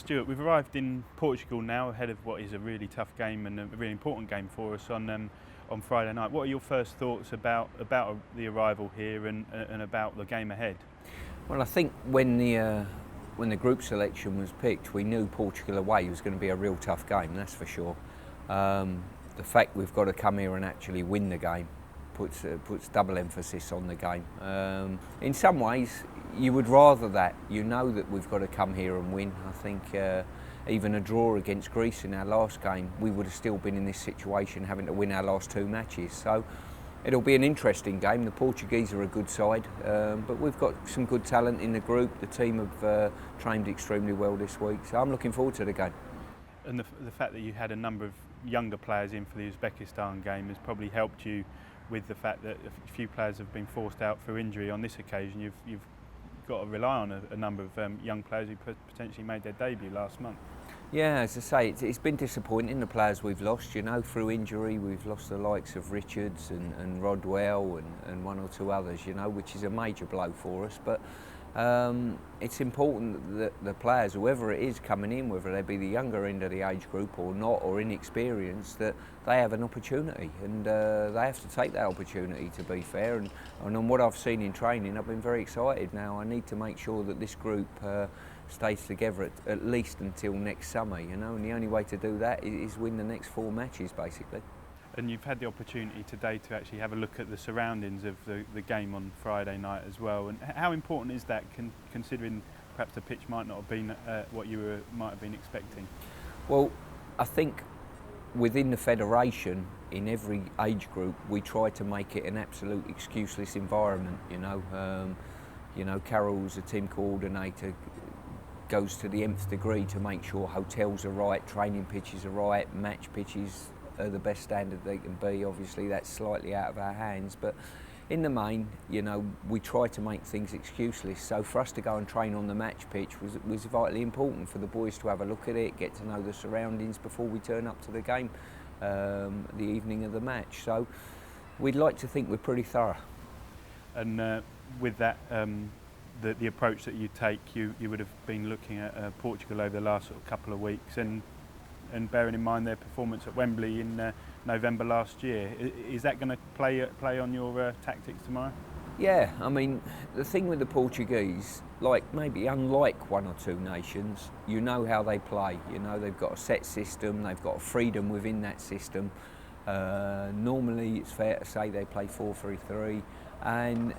Stuart, we've arrived in Portugal now ahead of what is a really tough game and a really important game for us on Friday night. What are your first thoughts about the arrival here and about the game ahead? Well, I think when the group selection was picked, we knew Portugal away was going to be a real tough game, that's for sure. The fact we've got to come here and actually win the game puts double emphasis on the game. In some ways, you would rather that. You know that we've got to come here and win. I think even a draw against Greece in our last game, we would have still been in this situation having to win our last two matches. So it'll be an interesting game. The Portuguese are a good side, but we've got some good talent in the group. The team have trained extremely well this week, so I'm looking forward to the game. And the fact that you had a number of younger players in for the Uzbekistan game has probably helped you with the fact that a few players have been forced out for injury on this occasion. You've got to rely on a number of young players who potentially made their debut last month. Yeah, as I say, it's been disappointing, the players we've lost, you know, through injury. We've lost the likes of Richards and Rodwell and one or two others, you know, which is a major blow for us. But it's important that the players, whoever it is coming in, whether they be the younger end of the age group or not, or inexperienced, that they have an opportunity, and they have to take that opportunity, to be fair. And on what I've seen in training, I've been very excited. Now I need to make sure that this group stays together at least until next summer, you know, and the only way to do that is win the next 4 matches, basically. And you've had the opportunity today to actually have a look at the surroundings of the game on Friday night as well. And how important is that, considering perhaps the pitch might not have been what you might have been expecting? Well, I think within the federation, in every age group, we try to make it an absolute excuseless environment. You know, Carol's a team coordinator, goes to the nth degree to make sure hotels are right, training pitches are right, match pitches are the best standard they can be. Obviously that's slightly out of our hands, but in the main, you know, we try to make things excuseless. So for us to go and train on the match pitch was vitally important for the boys to have a look at it, get to know the surroundings before we turn up to the game the evening of the match. So we'd like to think we're pretty thorough. And with that, the approach that you take, you would have been looking at Portugal over the last sort of couple of weeks, and bearing in mind their performance at Wembley in November last year, is that going to play on your tactics tomorrow? Yeah, I mean, the thing with the Portuguese, like maybe unlike one or two nations, you know how they play. You know, they've got a set system, they've got a freedom within that system. Normally, it's fair to say they play 4-3-3, and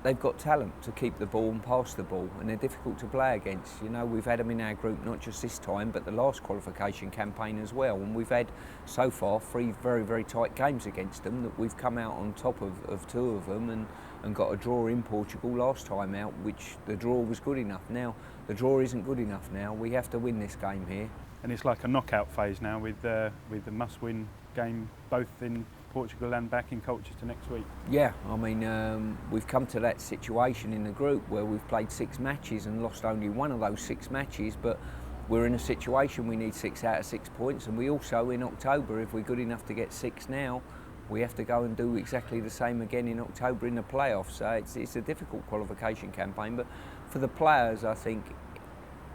they've got talent to keep the ball and pass the ball, and they're difficult to play against. You know, we've had them in our group not just this time, but the last qualification campaign as well, and we've had so far 3 very, very tight games against them that we've come out on top of 2 of them and got a draw in Portugal last time out, which the draw was good enough. Now, the draw isn't good enough now. We have to win this game here. And it's like a knockout phase now with the must-win game both in Portugal and back in Colchester next week. Yeah, I mean, we've come to that situation in the group where we've played 6 matches and lost only 1 of those 6 matches, but we're in a situation we need 6 out of 6 points, and we also, in October, if we're good enough to get 6 now, we have to go and do exactly the same again in October in the playoffs. So it's a difficult qualification campaign, but for the players, I think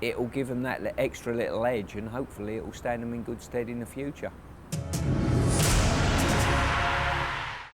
it will give them that extra little edge, and hopefully it will stand them in good stead in the future.